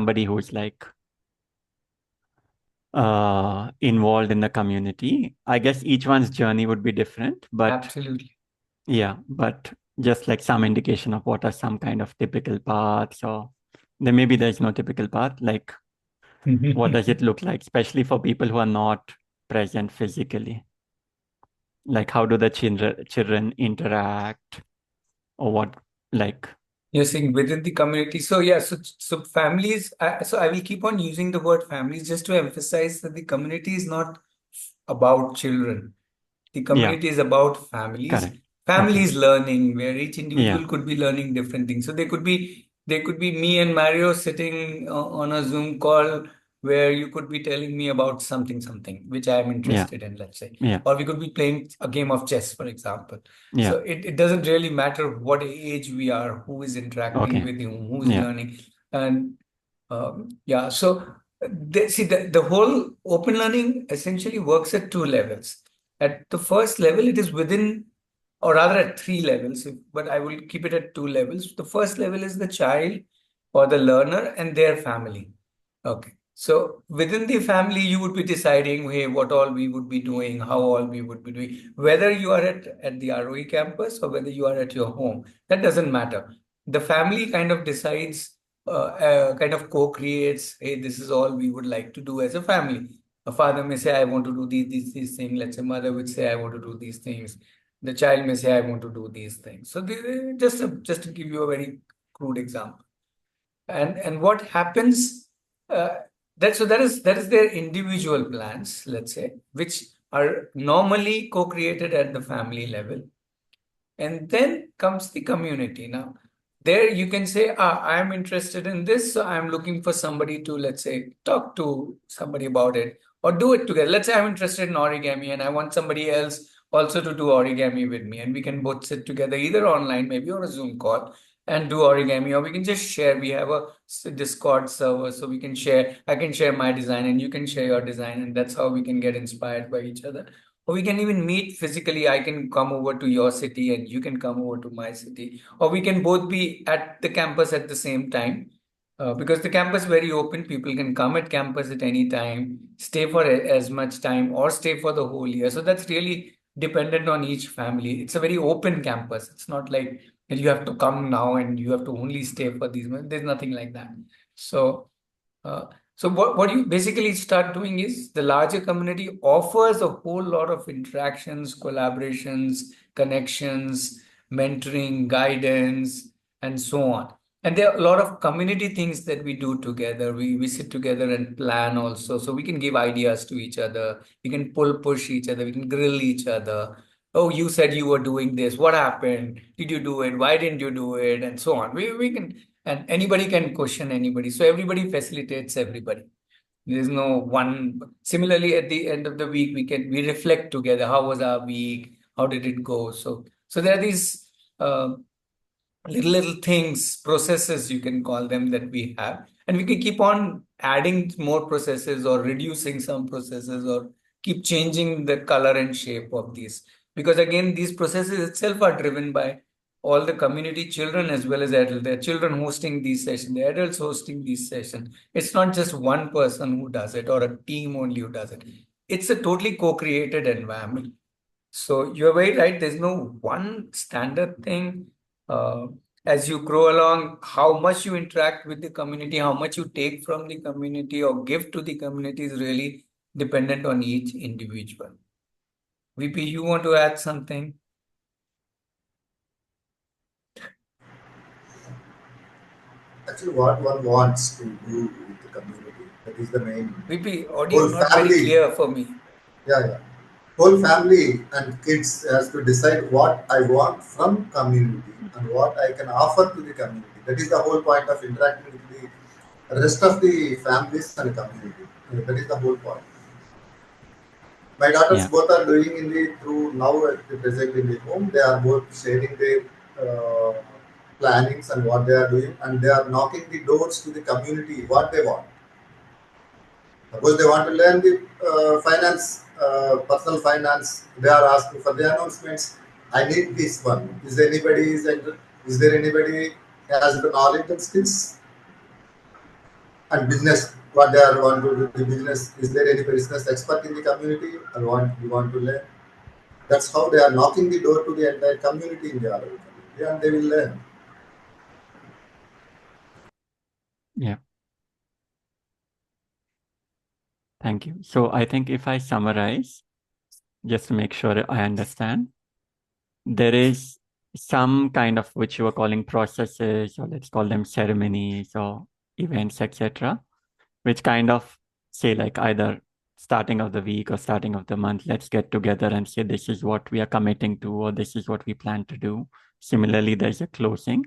somebody who's like involved in the community. I guess each one's journey would be different, but Absolutely. yeah, but just like some indication of what are some kind of typical paths, or then maybe there's no typical path. Like, what does it look like, especially for people who are not present physically? Like, how do the children interact, or what, like, You're saying within the community. So yeah, so families. So I will keep on using the word families just to emphasize that the community is not about children. The yeah, community is about families. correct. Okay. Families learning, where each Yeah, individual could be learning different things. So they could be me and Mario sitting on a Zoom call where you could be telling me about something which I am yeah, interested in, let's say. yeah, Or we could be playing a game of chess, for example. yeah. So it doesn't really matter what age we are, who is interacting Okay. with whom, who is Yeah, learning. And yeah, so the whole open learning essentially works at two levels. At the first level, it is within, or rather at three levels, but I will keep it at two levels. The first level is the child or the learner and their family. Okay. So within the family, you would be deciding, hey, what all we would be doing, how all we would be doing, whether you are at the Aarohi campus or whether you are at your home, that doesn't matter. The family kind of decides, kind of co-creates, hey, this is all we would like to do as a family. A father may say, I want to do these things. Let's say mother would say, I want to do these things. The child may say, I want to do these things. So just to give you a very crude example. And what happens, uh, that is their individual plans, let's say, which are normally co-created at the family level. And then comes the community. Now, there you can say, I'm interested in this, so I'm looking for somebody to, let's say, talk to somebody about it or do it together. Let's say I'm interested in origami and I want somebody else also to do origami with me. And we can both sit together either online, maybe on a Zoom call, and do origami, or we can just share. We have a Discord server, so we can share. I can share my design and you can share your design, and that's how we can get inspired by each other. Or we can even meet physically. I can come over to your city and you can come over to my city. Or we can both be at the campus at the same time. Because the campus is very open, people can come at campus at any time, stay for as much time, or stay for the whole year. So that's really dependent on each family. It's a very open campus. It's not like that you have to come now and you have to only stay for these months. There's nothing like that. So uh, so what you basically start doing is the larger community offers a whole lot of interactions, collaborations, connections, mentoring, guidance, and so on. And there are a lot of community things that we do together. We sit together and plan also. So we can give ideas to each other. We can push each other. We can grill each other. Oh, you said you were doing this. What happened? Did you do it? Why didn't you do it? And so on. We can, and anybody can question anybody. So everybody facilitates everybody. There's no one. Similarly, at the end of the week, we reflect together. How was our week? How did it go? So there are these little things, processes you can call them, that we have, and we can keep on adding more processes or reducing some processes or keep changing the color and shape of these, because again these processes itself are driven by all the community, children as well as adults. The children hosting these sessions, the adults hosting these sessions. It's not just one person who does it or a team only who does it. It's a totally co-created environment. So you're very right. There's no one standard thing. Uh, as you grow along, how much you interact with the community, how much you take from the community or give to the community is really dependent on each individual. VP, you want to add something? Actually, what one wants to do with the community, that is the main VP, audio whole not very family. clear for me. Yeah, yeah. Whole family and kids has to decide what I want from community and what I can offer to the community. That is the whole point of interacting with the rest of the families and community. That is the whole point. My daughters yeah, both are doing in the through now at the present in the home. They are both sharing their plannings and what they are doing, and they are knocking the doors to the community what they want. Suppose they want to learn the finance, personal finance, they are asking for the announcements. I need this one. Is there anybody has the knowledge and skills? and business, what they are want to do the business. Is there any business expert in the community and we want to learn? That's how they are knocking the door to the entire community in the Aarohi community, and they will learn. Yeah. Thank you. So I think if I summarize, just to make sure I understand, there is some kind of which you are calling processes, or let's call them ceremonies or events, etc., which kind of say like either starting of the week or starting of the month, let's get together and say this is what we are committing to, or this is what we plan to do. Similarly, there's a closing.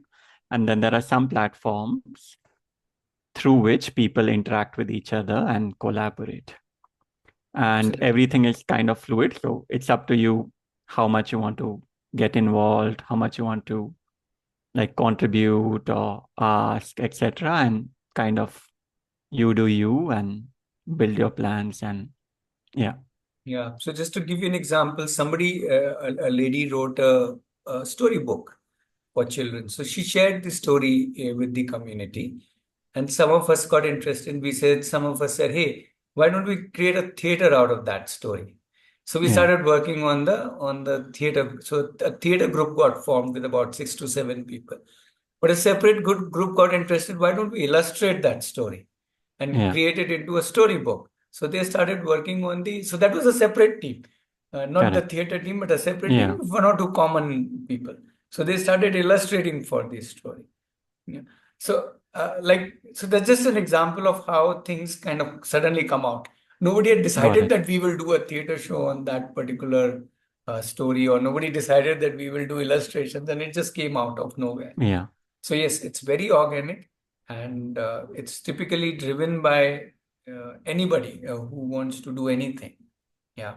And then there are some platforms through which people interact with each other and collaborate. And Absolutely. everything is kind of fluid. So it's up to you how much you want to get involved, how much you want to like contribute or ask, etc. And kind of you do you and build your plans. And yeah. Yeah. So just to give you an example, somebody, a lady wrote a storybook for children. So she shared the story with the community, and some of us got interested. Some of us said, hey, why don't we create a theater out of that story? So we Yeah. started working on the theater. So a theater group got formed with about 6 to 7 people. But a separate good group got interested. Why don't we illustrate that story and Yeah. create it into a storybook? So they started working on so that was a separate team, not the Correct. theater team, but a separate Yeah. team, 1 or 2 common people. So they started illustrating for this story. Yeah. So, so that's just an example of how things kind of suddenly come out. Nobody had Got decided it. that we will do a theater show on that particular story, or nobody decided that we will do illustrations, and it just came out of nowhere. Yeah. So yes, it's very organic, and it's typically driven by anybody who wants to do anything. Yeah.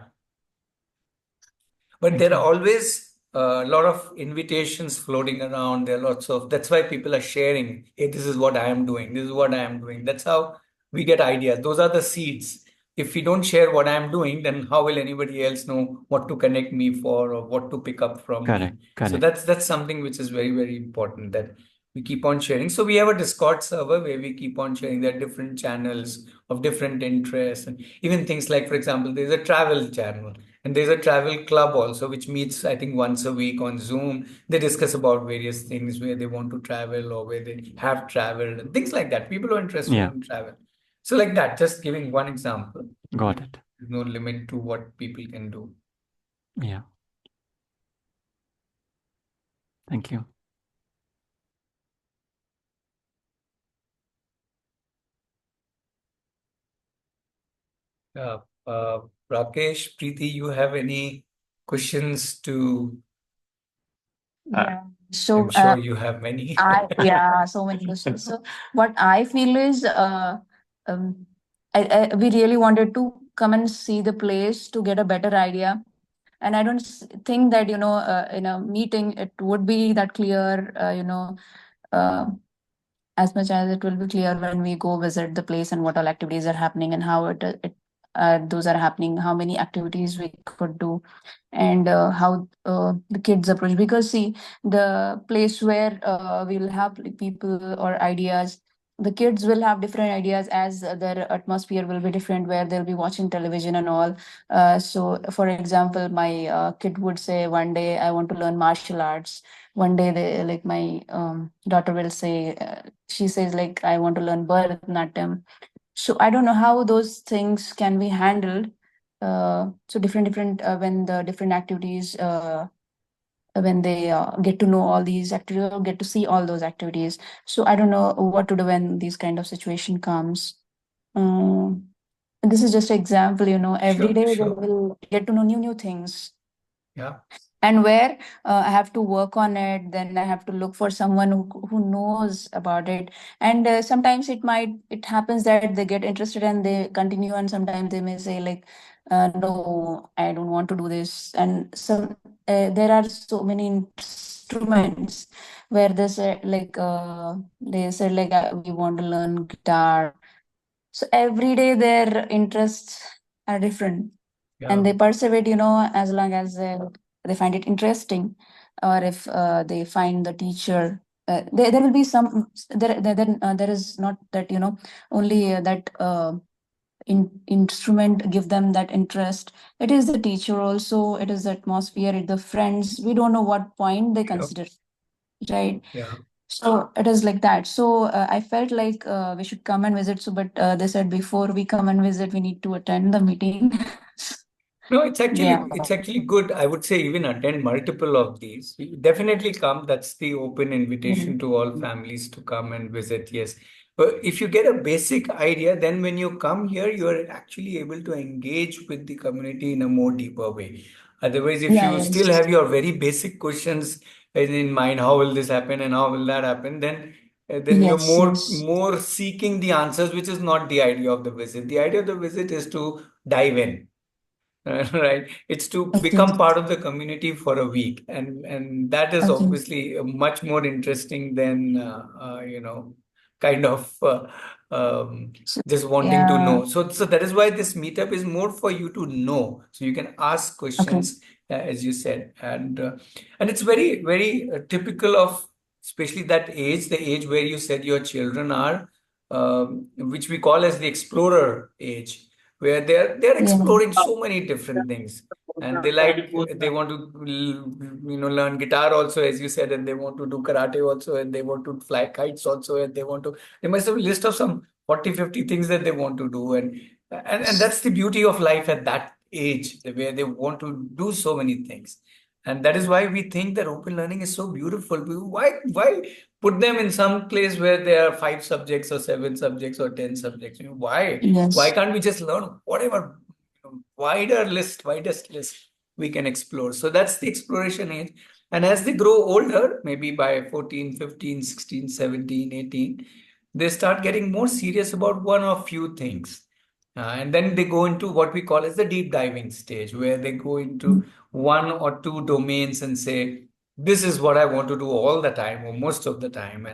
But Thank there you. are always a lot of invitations floating around. There are lots of, that's why people are sharing, hey, this is what I am doing. This is what I am doing. That's how we get ideas. Those are the seeds. If we don't share what I am doing, then how will anybody else know what to connect me for or what to pick up from Correct. me? So Correct. that's something which is very, very important, that we keep on sharing. So we have a Discord server where we keep on sharing. There are different channels of different interests, and even things like, for example, there's a travel channel. And there's a travel club also, which meets, I think, once a week on Zoom. They discuss about various things where they want to travel or where they have traveled and things like that. People are interested Yeah. in travel. So like that, just giving one example. Got it. There's no limit to what people can do. Yeah. Thank you. Rakesh, Preeti, you have any questions to? Yeah. So I'm sure you have many. yeah, so many questions. So what I feel is um we really wanted to come and see the place to get a better idea. And I don't think that, in a meeting it would be that clear, uh, as much as it will be clear when we go visit the place and what all activities are happening and how those are happening, how many activities we could do, and how the kids approach. Because see, the place where we'll have people or ideas, the kids will have different ideas, as their atmosphere will be different, where they'll be watching television and all. So for example, my kid would say one day, I want to learn martial arts. One day they, like my daughter will say, she says like, I want to learn Bharatanatyam. So I don't know how those things can be handled. So different when the different activities, when they get to know all these activities or get to see all those activities. So I don't know what to do when these kind of situation comes. um, this is just an example, every Sure, day they sure. will get to know new things. Yeah. And where I have to work on it, then I have to look for someone who knows about it. And sometimes it happens that they get interested and they continue, and sometimes they may say like, no, I don't want to do this. And some there are so many instruments where they said like, we want to learn guitar. So every day their interests are different, and they persevere, as long as they find it interesting, or if they find the teacher there will be some there is not that only that instrument give them that interest. It is the teacher also, it is the atmosphere, the friends. We don't know what point they consider, right? Yeah. So it is like that. So I felt like we should come and visit. So, but they said before we come and visit, we need to attend the meeting. No, it's Yeah. actually good. I would say even attend multiple of these. Definitely come. That's the open invitation to all families to come and visit. Yes. But if you get a basic idea, then when you come here, you are actually able to engage with the community in a more deeper way. Otherwise, if Yeah. you still Yes. have your very basic questions in mind, how will this happen and how will that happen, then you're Yes. Yes. more seeking the answers, which is not the idea of the visit. The idea of the visit is to dive in. Right, it's to Okay. become part of the community for a week, and that is Okay. obviously much more interesting than kind of So, just wanting to yeah. know. So that is why this meetup is more for you to know, so you can ask Okay. questions, as you said, and it's very very typical of especially that age, the age where you said your children are, which we call as the explorer age, where they're Yeah. exploring so many different things, and they want to learn guitar also, as you said, and they want to do karate also, and they want to fly kites also, and they must have a list of some 40-50 things that they want to do, and that's the beauty of life at that age, where they want to do so many things. And that is why we think that open learning is so beautiful. Why put them in some place where there are 5 subjects or 7 subjects or 10 subjects? Why Yes. can't we just learn whatever, widest list we can explore? So that's the exploration age. And as they grow older, maybe by 14, 15, 16, 17, 18, they start getting more serious about one or few things. And then they go into what we call as the deep diving stage, where they go into 1 or 2 domains and say, this is what I want to do all the time or most of the time.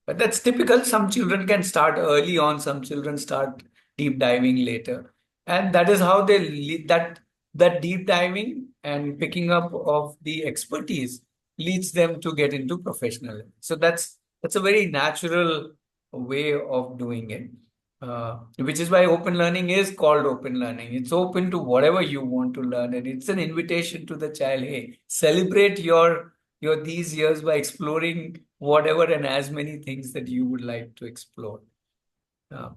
But that's typical. Some children can start early on, some children start deep diving later. And that is how they lead that deep diving and picking up of the expertise leads them to get into professional. So that's a very natural way of doing it. Which is why open learning is called open learning. It's open to whatever you want to learn, and it's an invitation to the child. Hey, celebrate your these years by exploring whatever and as many things that you would like to explore. Uh,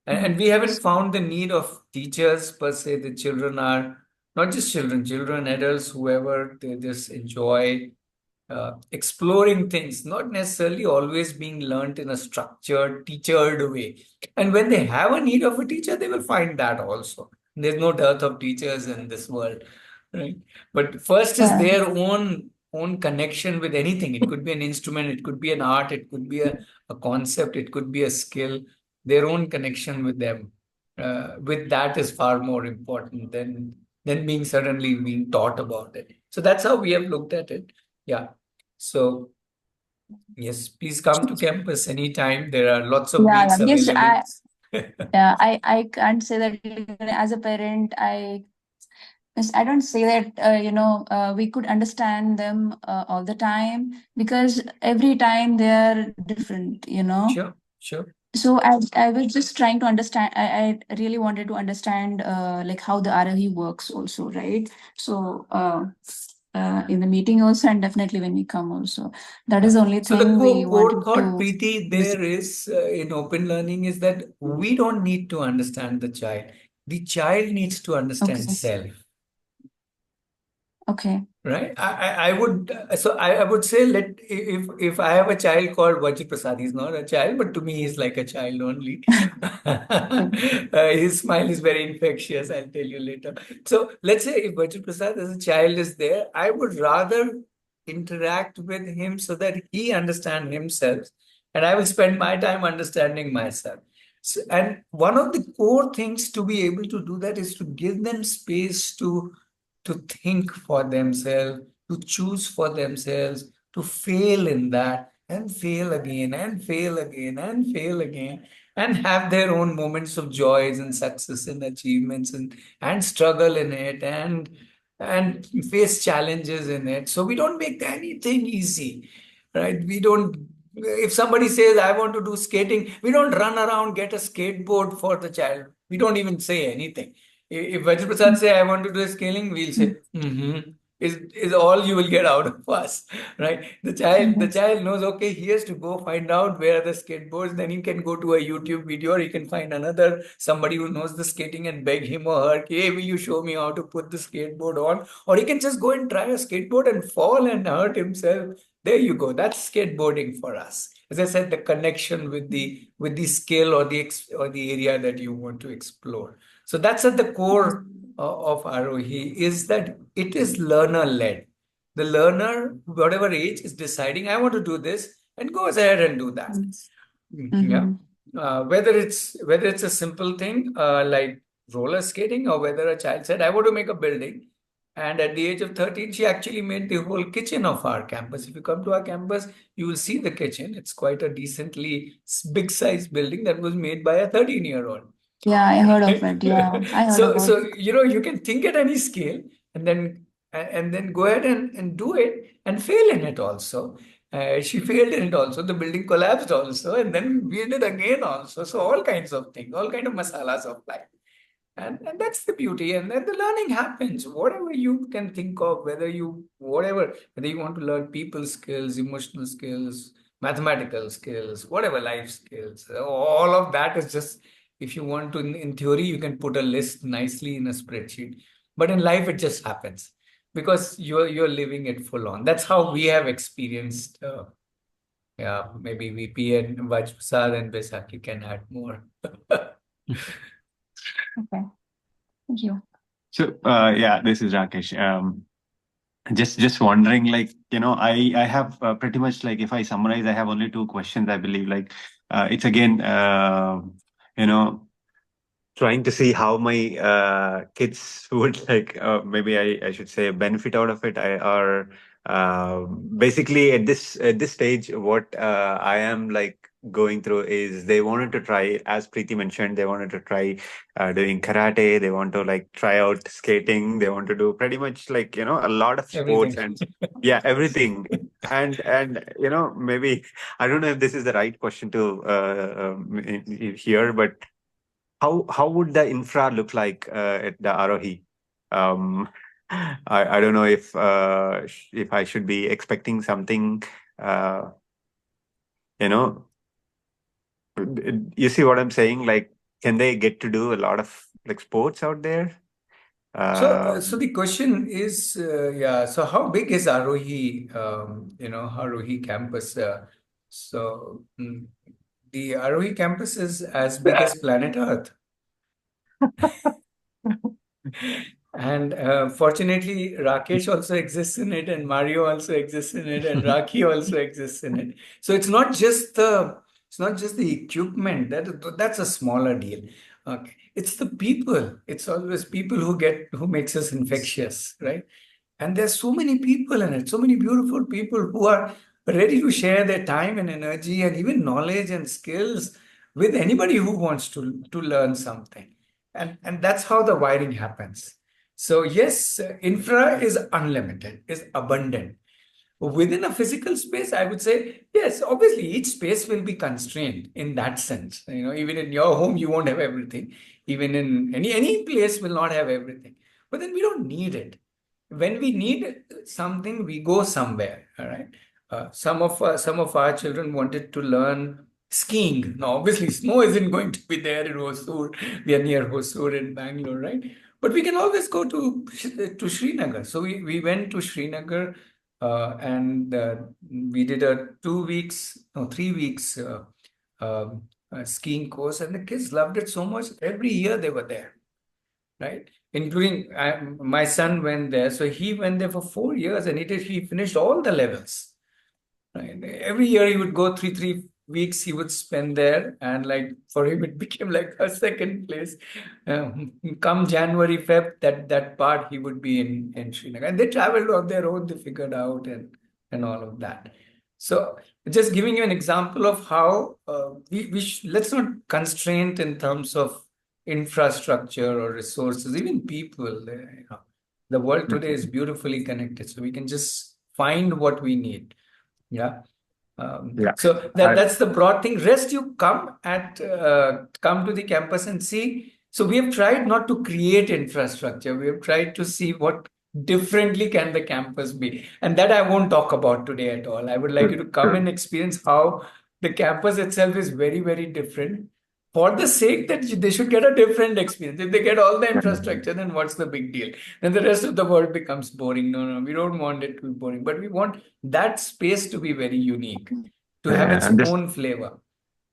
and we haven't found the need of teachers per se. The children are not just children, adults, whoever, they just enjoy exploring things, not necessarily always being learnt in a structured, teachered way. And when they have a need of a teacher, they will find that also. There's no dearth of teachers in this world, right? But first is Yeah. their own connection with anything. It could be an instrument, it could be an art, it could be a concept, it could be a skill. Their own connection with them, with that is far more important than being suddenly being taught about it. So that's how we have looked at it. Yeah. So yes, please come to campus anytime. There are lots of Yeah. meets Because available. I can't say that even as a parent, I don't say that we could understand them all the time, because every time they are different. Sure. So I was just trying to understand. I really wanted to understand like how the Aarohi works also, right? So in the meeting also, and definitely when we come also, that is the only So the thing we core wanted thought, to Preeti, visit. there is in open learning is that we don't need to understand the child. The child needs to understand Okay. self. Okay. Right. I would say, if I have a child called Vajra Prasad, he's not a child, but to me he's like a child only. His smile is very infectious. I'll tell you later. So let's say if Vajra Prasad as a child is there, I would rather interact with him so that he understands himself, and I will spend my time understanding myself. So, and one of the core things to be able to do that is to give them space to think for themselves, to choose for themselves, to fail in that and fail again and fail again and fail again, and have their own moments of joys and success and achievements, and struggle in it, and face challenges in it. So we don't make anything easy, right? We don't, if somebody says, I want to do skating, we don't run around, get a skateboard for the child. We don't even say anything. If Vajra Prasad say, I want to do scaling, we'll say, is all you will get out of us, right? The child knows, okay, he has to go find out where are the skateboards. Then he can go to a YouTube video, or he can find somebody who knows the skating and beg him or her, hey, will you show me how to put the skateboard on? Or he can just go and try a skateboard and fall and hurt himself. There you go. That's skateboarding for us. As I said, the connection with the skill or the area that you want to explore. So that's at the core of Aarohi, is that it is learner-led. The learner, whatever age, is deciding, I want to do this, and goes ahead and do that. Yeah. Whether it's a simple thing like roller skating, or whether a child said, I want to make a building. And at the age of 13, she actually made the whole kitchen of our campus. If you come to our campus, you will see the kitchen. It's quite a decently big-sized building that was made by a 13-year-old. Yeah, I heard of it. Yeah, I heard about So it. you can think at any scale, and then go ahead and do it and fail in it also. She failed in it also. The building collapsed also, and then we did again also. So all kinds of things, all kind of masalas of life. And that's the beauty. And then the learning happens. Whatever you can think of, whether you want to learn people skills, emotional skills, mathematical skills, whatever, life skills, all of that is just, if you want to, in theory, you can put a list nicely in a spreadsheet. But in life, it just happens because you're living it full on. That's how we have experienced. Yeah, maybe VP and Vajprasad and Besaki can add more. Okay. Thank you. So, yeah, this is Rakesh. Just wondering, like, I have pretty much, like, if I summarize, I have only two questions, I believe. Like, it's again, trying to see how my kids would, like, maybe I should say, benefit out of it. Basically at this stage, what I am like going through is, they wanted to try, as Preeti mentioned, they wanted to try doing karate. They want to like try out skating. They want to do pretty much like a lot of sports. Everything. And yeah, everything. And maybe I don't know if this is the right question to hear, but how would the infra look like at the Aarohi? I don't know if I should be expecting something. You see what I'm saying? Like, can they get to do a lot of like sports out there? So the question is, so how big is Aarohi, Aarohi campus? The Aarohi campus is as big as planet Earth. And fortunately, Rakesh also exists in it, and Mario also exists in it, and Raki also exists in it. So it's not just the equipment that's a smaller deal. Okay, it's the people. It's always people who makes us infectious, right? And there's so many people in it, so many beautiful people who are ready to share their time and energy and even knowledge and skills with anybody who wants to learn something. And that's how the wiring happens. So yes, infra is unlimited, is abundant. Within a physical space, I would say, yes, obviously each space will be constrained in that sense. Even in your home, you won't have everything. Even in any place will not have everything. But then we don't need it. When we need something, we go somewhere. All right. Some of our children wanted to learn skiing. Now, obviously, snow isn't going to be there in Hosur. We are near Hosur in Bangalore, right? But we can always go to Srinagar. So we went to Srinagar and we did a 3 weeks skiing course, and the kids loved it so much. Every year they were there, right? Including my son went there. So he went there for 4 years, and he finished all the levels. Right? Every year he would go 3 weeks he would spend there, and like for him it became like a second place. Come January, Feb, that part he would be in Srinagar, and they traveled on their own. They figured out and all of that. So just giving you an example of how let's not constrain in terms of infrastructure or resources, even people. The world today is beautifully connected, so we can just find what we need. Yeah. So that's the broad thing. Rest you come to the campus and see. So we have tried not to create infrastructure. We have tried to see what differently can the campus be, and that I won't talk about today at all. I would like you to come and experience how the campus itself is very, very different. For the sake that they should get a different experience. If they get all the infrastructure, then what's the big deal? Then the rest of the world becomes boring. No, we don't want it to be boring, but we want that space to be very unique, to have its own flavor.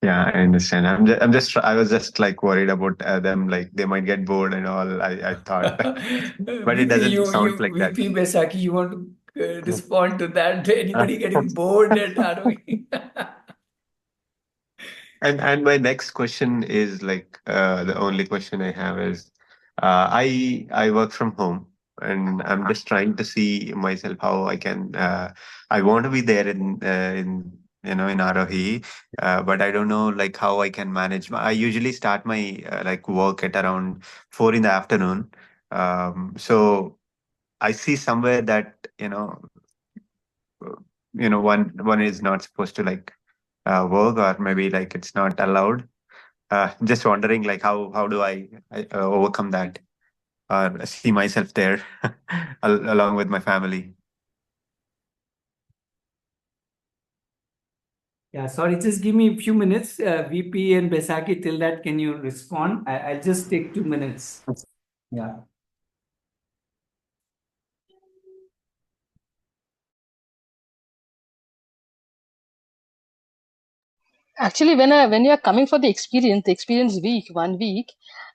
Yeah, I understand. I was just like worried about them, like they might get bored and all. I thought, but it doesn't sound like that. VP Besaki, you want to respond to that? Anybody getting bored at Aarohi? And my next question is like the only question I have is I work from home and I'm just trying to see myself how I can I want to be there in in Aarohi, but I don't know like how I can manage. I usually start my like work at around 4 in the afternoon. So I see somewhere that one is not supposed to like work, or maybe like it's not allowed. Just wondering like how do I overcome that or see myself there along with my family. Yeah, sorry, just give me a few minutes. VP and Besaki, till that, can you respond? I'll just take 2 minutes. Yeah. Actually, when you are coming for the experience week, 1 week,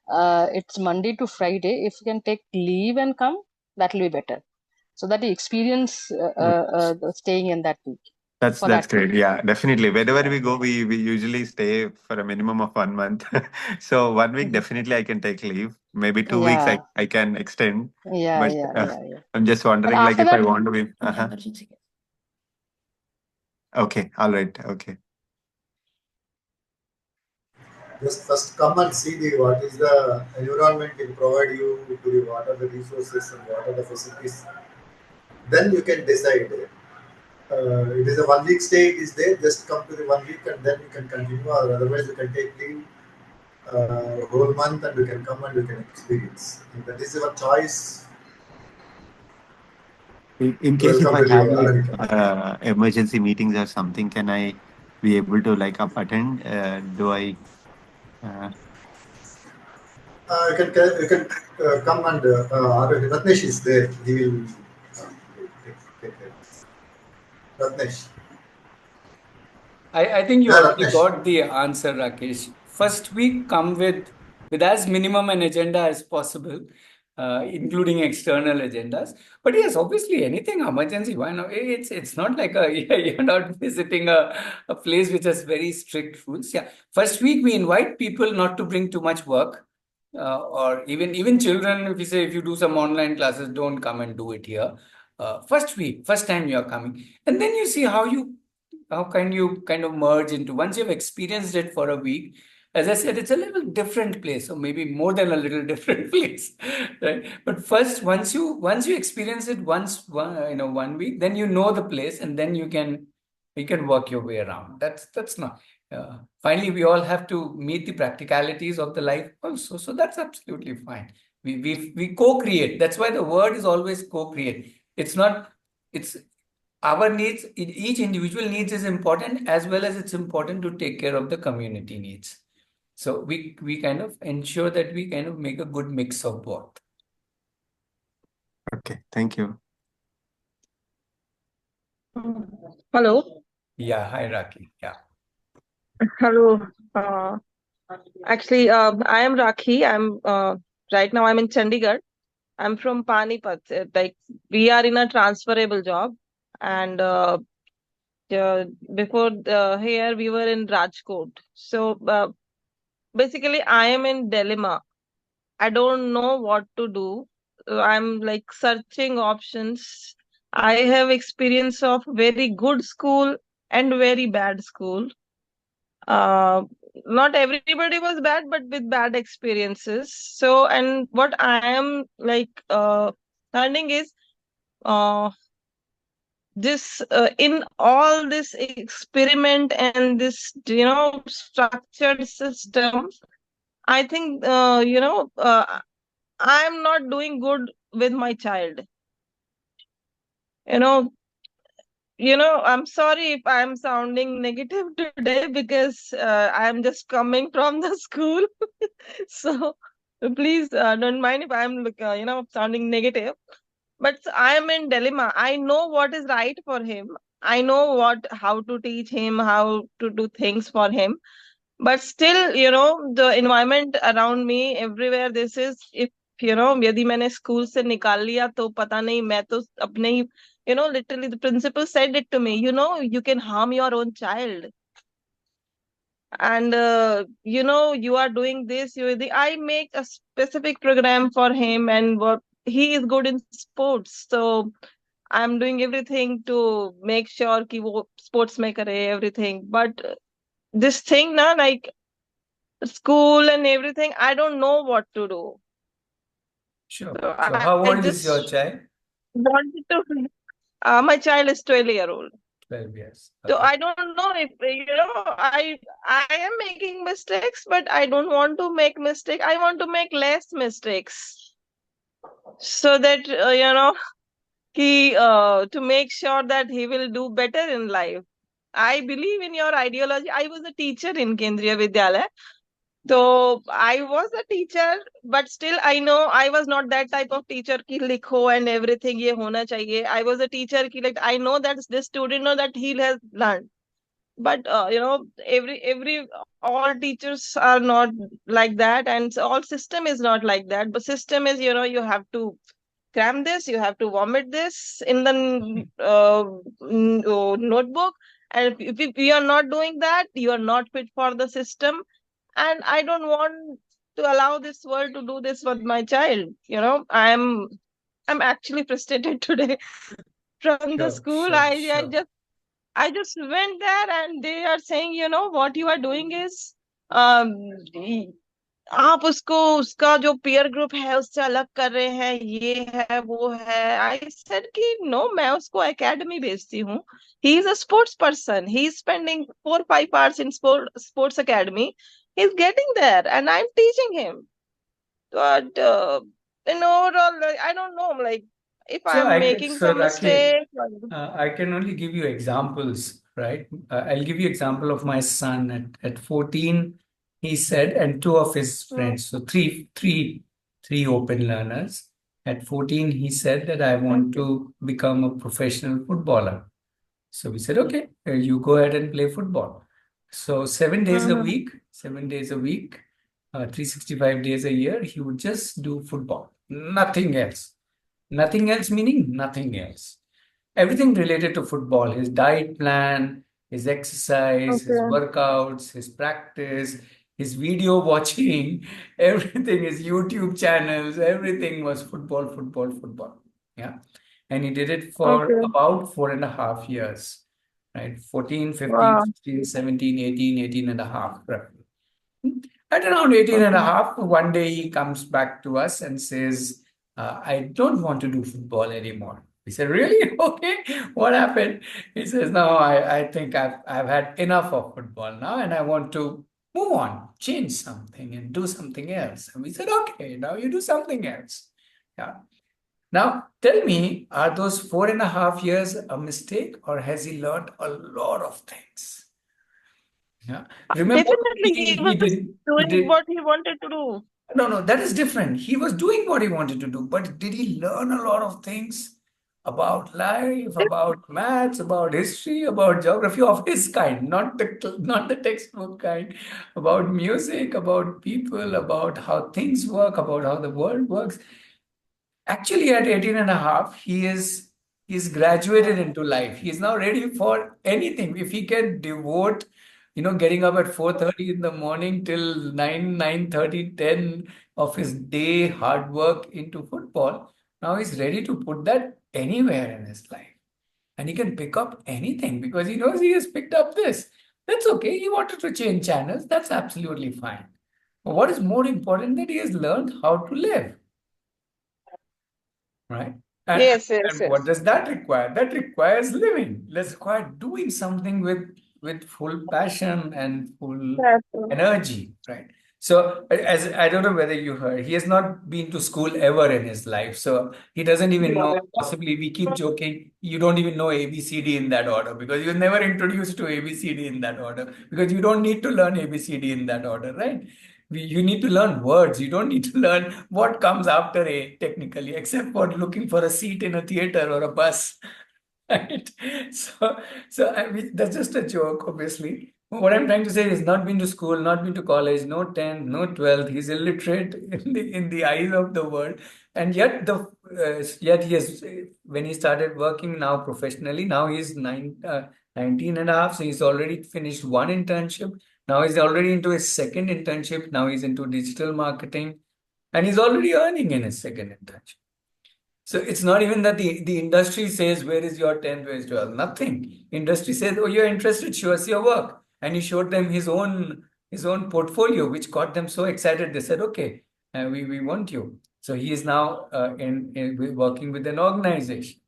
it's Monday to Friday. If you can take leave and come, that will be better. So that the experience staying in that week. That's great. Yeah, definitely. Wherever we go, we usually stay for a minimum of 1 month. So 1 week, definitely I can take leave. Maybe 2 weeks I can extend. Yeah. I'm just wondering like if I want to be. Okay. All right. Okay. Just first come and see what is the environment will provide you, what are the resources and what are the facilities. Then you can decide. It is a 1 week stay, it is there, just come to the 1 week and then you can continue, or otherwise you can take leave whole month and you can come and you can experience. And that is your choice. In case if I have like emergency meetings or something, can I be able to like attend? Do I? You can come and Ratnesh is there. He will take care. Ratnesh. I think you already got the answer, Rakesh. First week, come with as minimum an agenda as possible, including external agendas. But yes, obviously, anything emergency, why not? It's not like you're not visiting a place which has very strict rules. Yeah, first week we invite people not to bring too much work, or even children. If you say if you do some online classes, don't come and do it here. First week, first time you are coming, and then you see how can you kind of merge into, once you've experienced it for a week, as I said, it's a little different place, or maybe more than a little different place, right? But first, once you experience it one week, then you know the place, and then you can work your way around. That's not. Finally, we all have to meet the practicalities of the life also, so that's absolutely fine. We co-create. That's why the word is always co-create. It's not. It's our needs, each individual needs is important, as well as it's important to take care of the community needs. So we kind of ensure that we kind of make a good mix of both. Okay, thank you. Hello. Yeah, hi Raki. Yeah. Hello. Actually, I am Rakhi. Right now I'm in Chandigarh. I'm from Panipat. Like we are in a transferable job, and before here we were in Rajkot. So basically, I am in dilemma. I don't know what to do. I'm like searching options. I have experience of very good school and very bad school. Not everybody was bad, but with bad experiences. So, and what I am like learning is this in all this experiment and this structured system, I think I'm not doing good with my child. you know I'm sorry if I'm sounding negative today, because I'm just coming from the school. So please don't mind if I'm sounding negative. But I am in dilemma. I know what is right for him. I know how to teach him, how to do things for him. But still, the environment around me, everywhere, this is, if यदि मैंने school से निकाल लिया तो पता नहीं, मैं तो अपने ही, literally the principal said it to me, you can harm your own child. And you are doing this, I make a specific program for him, and he is good in sports, so I'm doing everything to make sure कि वो sports में करे everything. But this thing na, like school and everything, I don't know what to do. Sure. So So how I old is your just child? wanted to. My child is 12-year-old. 12 years. So Okay. I don't know if I am making mistakes, but I don't want to make mistake. I want to make less mistakes, so that to make sure that he will do better in life. I believe in your ideology. I was a teacher in Kendriya Vidyalaya. So I was a teacher, but still I know I was not that type of teacher ki likho and everything ye hona chahiye. I was a teacher ki, like, I know that this student know that he has learned. But every all teachers are not like that, and all system is not like that. But system is, you have to cram this, you have to vomit this in the notebook, and if you are not doing that, you are not fit for the system. And I don't want to allow this world to do this with my child. I'm actually frustrated today from the school. I just went there, and they are saying, what you are doing is, um आप उसको उसका जो peer group है उससे अलग कर रहे हैं, ये है वो है. I said कि no, मैं उसको academy भेजती हूँ. He is a sports person. He is spending 4-5 hours in sports academy. He's getting there, and I'm teaching him. But in overall, like, I don't know, like, if So I'm making some Rakhi, mistake. I can only give you examples, right? I'll give you example of my son at 14. He said, and two of his friends, so three open learners. At 14, he said that I want to become a professional footballer. So we said, okay, you go ahead and play football. So 7 days a week, 365 days a year, he would just do football, nothing else. Nothing else meaning nothing else. Everything related to football, his diet plan, his exercise, his workouts, his practice, his video watching, everything, his YouTube channels, everything was football, football, football. Yeah. And he did it for about 4.5 years, right? 14, 15, Wow. 16, 17, 18, 18 and a half, roughly. At around 18 and a half, one day he comes back to us and says, I don't want to do football anymore. We said, really? Okay. What happened? He says, no, I think I've had enough of football now, and I want to move on, change something and do something else. And we said, okay, now you do something else. Yeah. Now, tell me, are those 4.5 years a mistake, or has he learned a lot of things? Yeah. Remember, Definitely, he was doing what he wanted to do. No, that is different. He was doing what he wanted to do, but did he learn a lot of things about life, about maths, about history, about geography of his kind, not the textbook kind, about music, about people, about how things work, about how the world works. Actually, at 18 and a half, he's graduated into life. He is now ready for anything. If he can devote, getting up at 4:30 in the morning till 9:30, 10 of his day hard work into football, now he's ready to put that anywhere in his life. And he can pick up anything because he knows he has picked up this. That's okay. He wanted to change channels. That's absolutely fine. But what is more important that he has learned how to live. Right? And, Yes, and what does that require? That requires living. Let's require doing something with full passion and full That's true. energy, right? So, as I don't know whether you heard, he has not been to school ever in his life. So he doesn't even know, possibly we keep joking, you don't even know ABCD in that order because you're never introduced to ABCD in that order because you don't need to learn ABCD in that order, right? You need to learn words. You don't need to learn what comes after A technically, except for looking for a seat in a theater or a bus. Right? So that's just a joke, obviously. What I'm trying to say is not been to school, not been to college, no 10th, no 12th. He's illiterate in the eyes of the world. And yet he has, when he started working now professionally, now he's 19 and a half. So he's already finished one internship. Now he's already into his second internship. Now he's into digital marketing and he's already earning in his second internship. So it's not even that the industry says, where is your 10th, where is 12? Nothing. Industry says, oh, you're interested, show us your work. And he showed them his own portfolio, which got them so excited. They said, okay, we want you. So he is now working with an organization.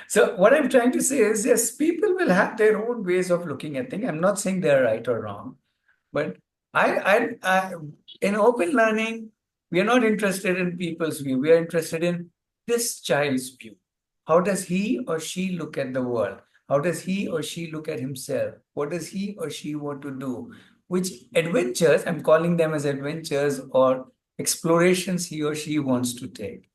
So what I'm trying to say is, yes, people will have their own ways of looking at things. I'm not saying they're right or wrong, but in open learning, we are not interested in people's view. We are interested in this child's view. How does he or she look at the world? How does he or she look at himself? What does he or she want to do? Which adventures, I'm calling them as adventures or explorations he or she wants to take.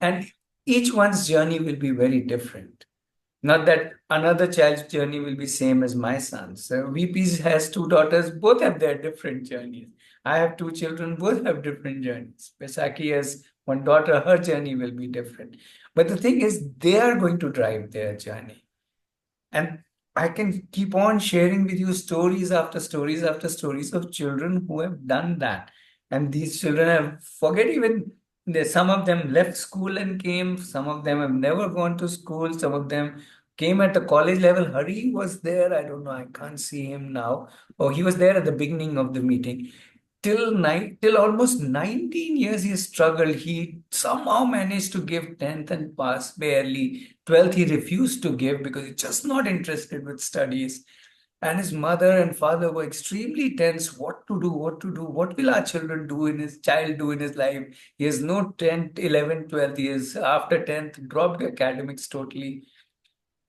And each one's journey will be very different. Not that another child's journey will be same as my son's. So VP has two daughters, both have their different journeys. I have two children, both have different journeys. Besaki has one daughter, her journey will be different. But the thing is, they are going to drive their journey. And I can keep on sharing with you stories after stories after stories of children who have done that. And these children have, forget even, some of them left school and came, some of them have never gone to school, some of them came at the college level. Hari was there, I don't know, I can't see him now. Oh, he was there at the beginning of the meeting. Till almost 19 years he struggled. He somehow managed to give 10th and pass barely. 12th he refused to give because he's just not interested with studies. And his mother and father were extremely tense. What to do? What to do? What will our children do in his child do in his life? He has no 10th, 11th, 12th years. After 10th, dropped academics totally.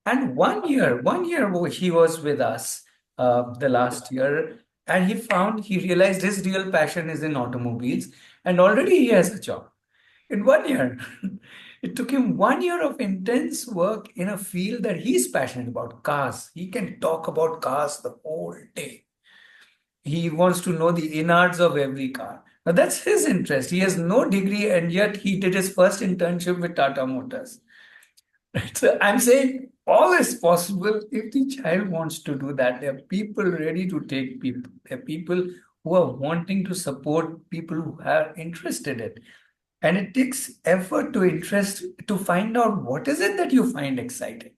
And 1 year he was with us the last year, and he realized his real passion is in automobiles, and already he has a job in 1 year. It took him 1 year of intense work in a field that he's passionate about, cars. He can talk about cars the whole day. He wants to know the innards of every car. Now that's his interest. He has no degree, and yet he did his first internship with Tata Motors. So I'm saying all is possible if the child wants to do that. There are people ready to take people. There are people who are wanting to support people who are interested in it. And it takes effort to find out what is it that you find exciting.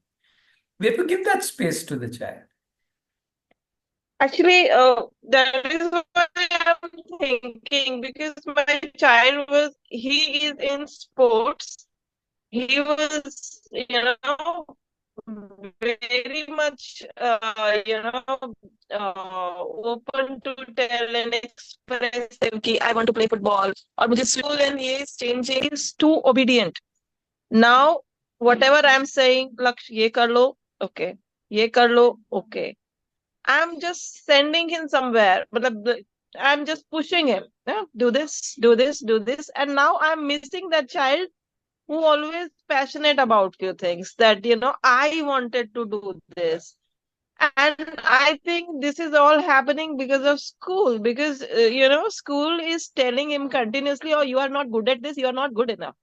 We have to give that space to the child. Actually, that is what I'm thinking because my child he is in sports. He was, very much, open to tell and express him कि I want to play football और मुझे school and he is changing. He is too obedient. Now, whatever I'm saying, Laksh, ये कर लो, okay. ये कर लो, okay. I'm just sending him somewhere. But I'm just pushing him. Yeah? Do this, do this, do this. And now I'm missing that child who always passionate about few things that, I wanted to do this. And I think this is all happening because of school. Because, school is telling him continuously, oh, you are not good at this, you are not good enough.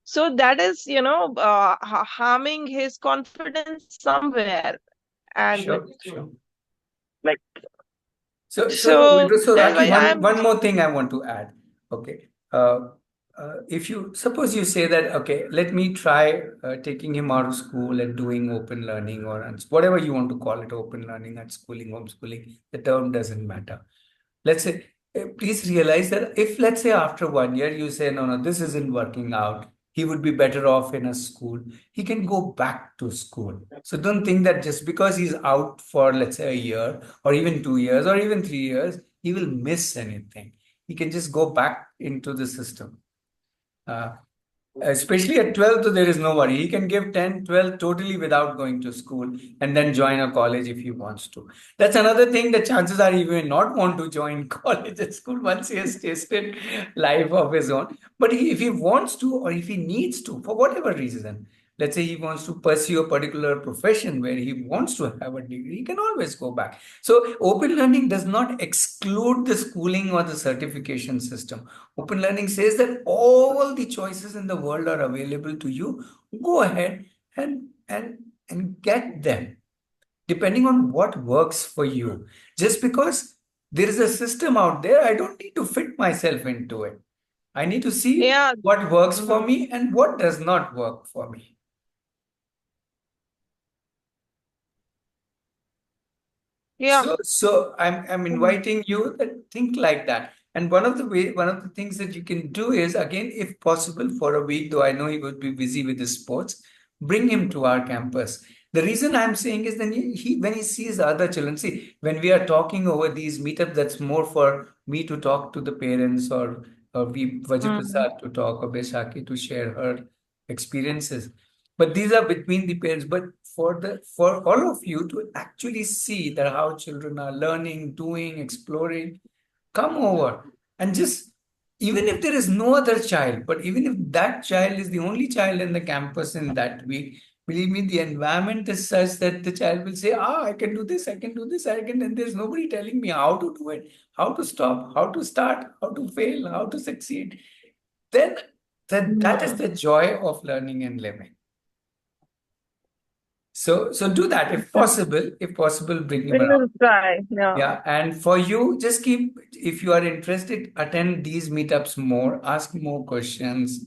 So that is, harming his confidence somewhere. And Sure. like So that's Raki, why one more thing I want to add. Okay. If you suppose you say that, okay, let me try taking him out of school and doing open learning or whatever you want to call it, open learning, unschooling, homeschooling, the term doesn't matter. Let's say, please realize that if, let's say, after 1 year, you say, no, this isn't working out. he would be better off in a school, he can go back to school. So don't think that just because he's out for, let's say, a year or even 2 years or even 3 years, he will miss anything. He can just go back into the system. Especially at 12th, there is no worry. He can give 10, 12 totally without going to school and then join a college if he wants to. That's another thing. The chances are he may not want to join college and school once he has tasted life of his own. But if he wants to, or if he needs to, for whatever reason, let's say he wants to pursue a particular profession where he wants to have a degree, he can always go back. So open learning does not exclude the schooling or the certification system. Open learning says that all the choices in the world are available to you. Go ahead and get them, depending on what works for you. Just because there is a system out there, I don't need to fit myself into it. I need to see Yeah. what works for me and what does not work for me. Yeah. So I'm inviting you to think like that. And one of the things that you can do is, again, if possible, for a week, though I know he would be busy with his sports, bring him to our campus. The reason I'm saying is then when he sees other children, see, when we are talking over these meetups, that's more for me to talk to the parents, or Vajiprasad to talk, or Besaki to share her experiences. But these are between the parents. But for all of you to actually see that how children are learning, doing, exploring, come over and just, even if there is no other child, but even if that child is the only child in the campus in that week, believe me, the environment is such that the child will say, I can do this, I can do this, I can, and there's nobody telling me how to do it, how to stop, how to start, how to fail, how to succeed. Then that is the joy of learning and living. So do that if possible. If possible, bring him We around. will try. Yeah, and for you, just keep, if you are interested, attend these meetups more, ask more questions,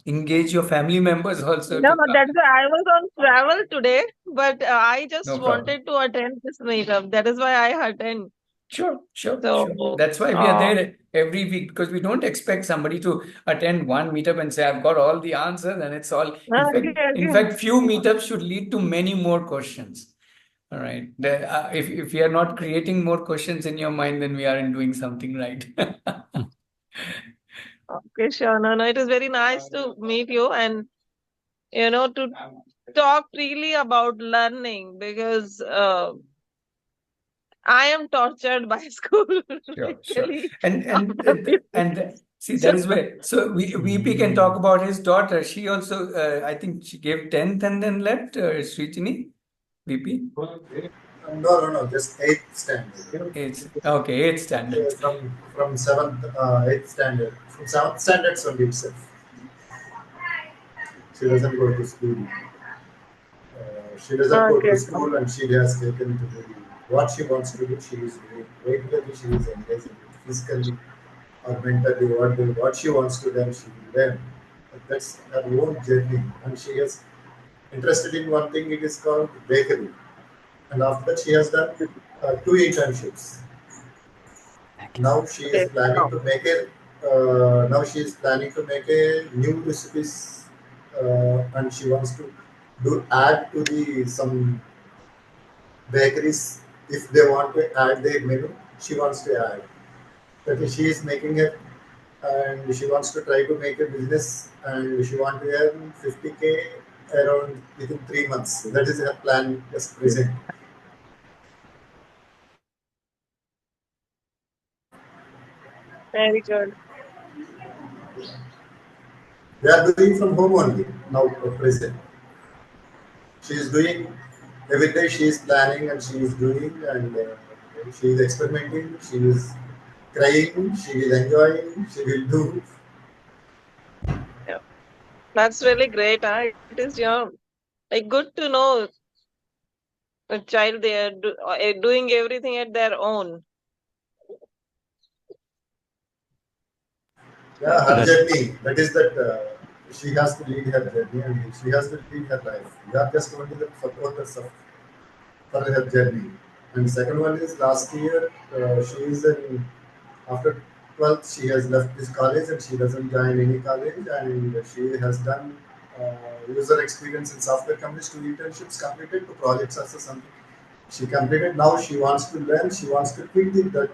engage your family members also No, to come. that's why I was on travel today, but I just No problem. wanted to attend this meetup. That is why I attend. Sure. So, That's why we are there every week, because we don't expect somebody to attend one meetup and say, I've got all the answers and it's all. In fact, few meetups should lead to many more questions. All right. If we are not creating more questions in your mind, then we aren't doing something right. Okay, sure. No, it is very nice to meet you and, to talk freely about learning, because I am tortured by school. Sure. Really. And see, that is where, so VP can talk about his daughter. She also, I think she gave 10th and then left, Srijini, VP. No, just 8th standard. Okay, 8th standard. From 7th, 8th standard. From 7th standard only itself. She doesn't go to school. She doesn't go to school, and she has taken to do what she wants to do. She is doing regularly. She is engaging physically or mentally. What she wants to learn, she will learn. But that's her own journey, and she is interested in one thing. It is called bakery, and after that, she has done 2 internships. Now she is planning to make a new recipes, and she wants to add to some bakeries. If they want to add their menu, she wants to add. But she is making it, and she wants to try to make a business, and she wants to earn 50K around within 3 months. That is her plan just present. Very good. They are doing from home only now present. She is doing every day. She is planning and she is doing, and she is experimenting. She is crying. She is enjoying. She will do. Yeah. That's really great. It is like good to know a child, they are doing everything at their own. Yeah, her journey. That is that she has to lead her journey and she has to lead her life. We are just only the supporters for her journey. And the second one is last year, she is after well, she has left this college and she doesn't join any college, and she has done user experience in software companies, 2 internships completed, 2 projects also something. She completed. Now she wants to learn. She wants to quit that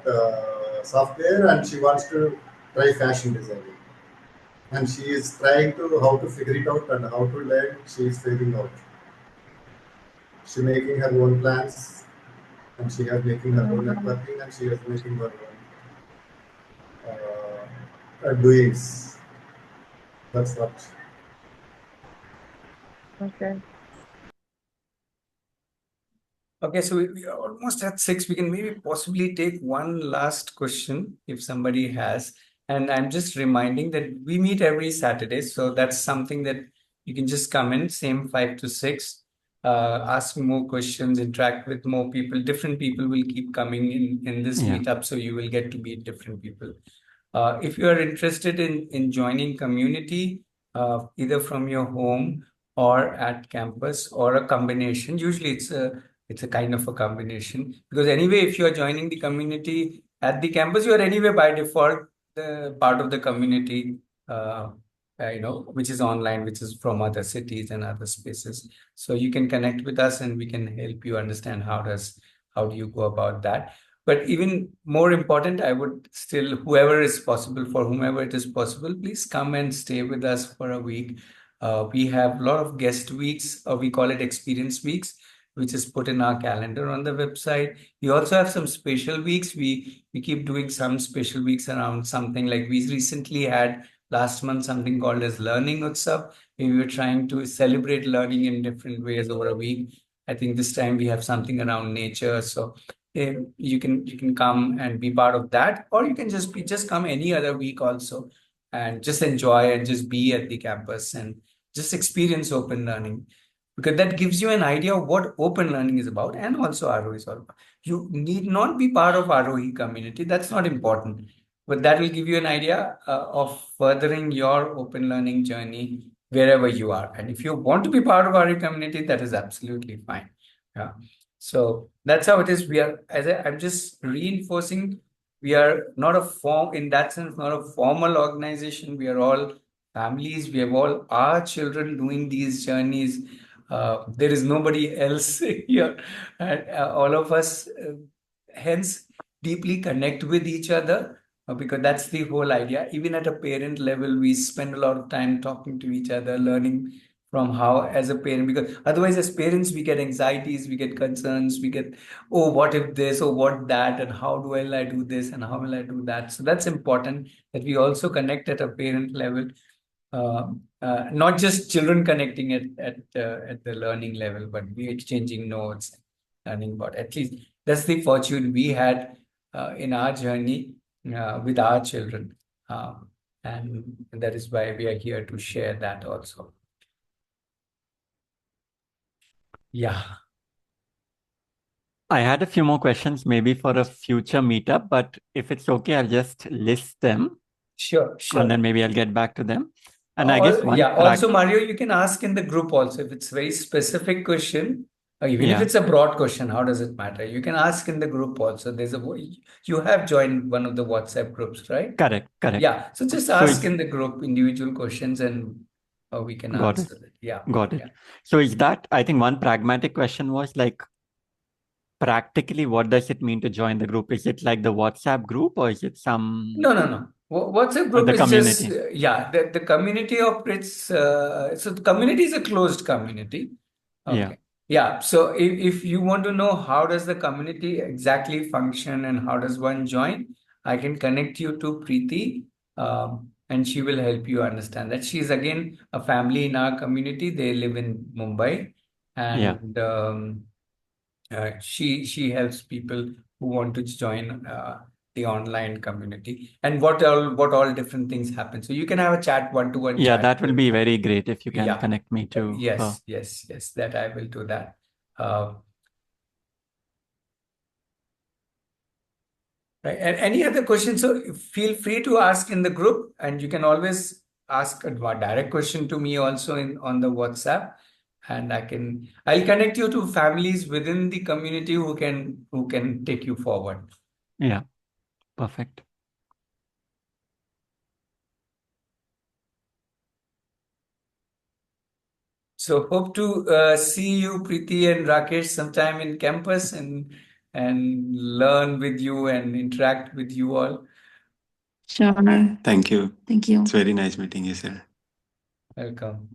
software, and she wants to try fashion designing. And she is trying to how to figure it out and how to learn. She is figuring out. She making her own plans, and she is making her own networking, and she is making her own doings. That's what. Okay. Okay, so we are almost at 6. We can maybe possibly take one last question if somebody has. And I'm just reminding that we meet every Saturday. So that's something that you can just come in, same 5 to 6, ask more questions, interact with more people. Different people will keep coming in this meetup. So you will get to meet different people. If you are interested in joining community, either from your home or at campus or a combination, usually it's a kind of a combination, because anyway, if you are joining the community at the campus, you are anyway by default the part of the community, which is online, which is from other cities and other spaces. So you can connect with us and we can help you understand how do you go about that. But even more important, I would still, whomever it is possible, please come and stay with us for a week. We have a lot of guest weeks, or we call it experience weeks, which is put in our calendar on the website. We also have some special weeks. We keep doing some special weeks around something like we recently had last month something called as Learning Utsav. We were trying to celebrate learning in different ways over a week. I think this time we have something around nature. So you can come and be part of that, or you can just come any other week also and just enjoy and just be at the campus and just experience open learning, because that gives you an idea of what open learning is about, and also Aarohi is all about. You need not be part of Aarohi community. That's not important, but that will give you an idea of furthering your open learning journey wherever you are. And if you want to be part of Aarohi community, that is absolutely fine. Yeah. So that's how it is. We are, I'm just reinforcing, we are not a in that sense, not a formal organization. We are all families. We have all our children doing these journeys. There is nobody else here. And all of us, hence, deeply connect with each other, because that's the whole idea. Even at a parent level, we spend a lot of time talking to each other, learning from how as a parent, because otherwise as parents we get anxieties, we get concerns, we get, oh, what if this, or what that, and how will I do this and how will I do that. So that's important, that we also connect at a parent level, not just children connecting at the learning level, but we exchanging notes, learning about, at least that's the fortune we had in our journey with our children, and that is why we are here to share that also. Yeah. I had a few more questions maybe for a future meetup, but if it's okay, I'll just list them. Sure. And then maybe I'll get back to them. And I guess also, Mario, you can ask in the group also if it's very specific question, even if it's a broad question, how does it matter? You can ask in the group also. You have joined one of the WhatsApp groups, right? Correct. Yeah. So just ask in the group individual questions and we can answer it. Yeah. Got it. So is that, I think one pragmatic question was like, practically, what does it mean to join the group? Is it like the WhatsApp group, or is it some... No. WhatsApp group is community. Just, the community operates, so the community is a closed community. Okay. Yeah. So if you want to know how does the community exactly function and how does one join, I can connect you to Preeti, and she will help you understand that. She is again a family in our community. They live in Mumbai, and she helps people who want to join the online community, and what all different things happen. So you can have a chat, one-to-one chat. That will be very great if you can connect me to her. Yes, that I will do that. Right. And any other questions? So feel free to ask in the group, and you can always ask a direct question to me also on the WhatsApp, and I'll connect you to families within the community who can take you forward. Yeah, perfect. So hope to see you, Preeti and Rakesh, sometime in campus and learn with you and interact with you all. Sure. Thank you. Thank you. It's very nice meeting you, sir. Welcome.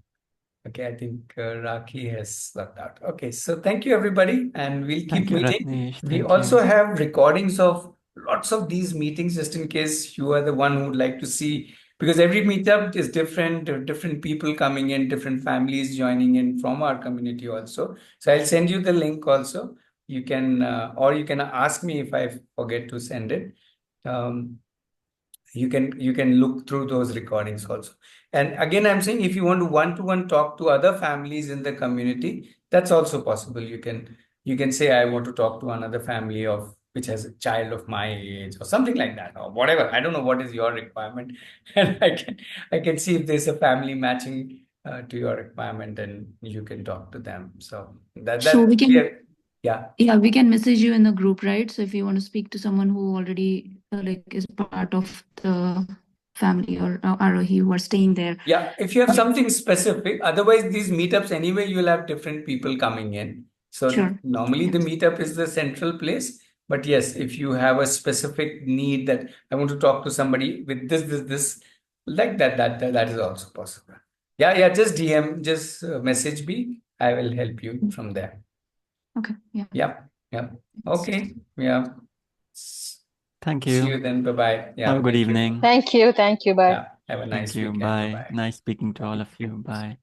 Okay, I think Raki has left out. Okay, so thank you, everybody, and we'll keep Thank you, meeting. Ratnesh. We Thank also you. have recordings of lots of these meetings, just in case you are the one who would like to see, because every meetup is different, different people coming in, different families joining in from our community also. So I'll send you the link also. You can, or you can ask me if I forget to send it. You can look through those recordings also. And again, I'm saying if you want to one-to-one talk to other families in the community, that's also possible. You can say, I want to talk to another family of which has a child of my age or something like that, or whatever. I don't know what is your requirement. And I can see if there's a family matching to your requirement, and you can talk to them. So So we can, yeah. we can message you in the group, right? So if you want to speak to someone who already like is part of the family or Aarohi who are staying there. Yeah, if you have something specific, otherwise these meetups anyway, you'll have different people coming in. So Sure. normally the meetup is the central place. But yes, if you have a specific need that I want to talk to somebody with this, like that is also possible. Yeah, just DM, just message me. I will help you from there. Okay. Yeah. Yeah. Okay. Yeah. Thank See you. you then. Bye-bye. Yeah. Have a good thank you. evening. Thank you. Bye. Yeah. Have a Thank nice you. weekend. Bye. Bye-bye. Nice speaking to all of you. Bye.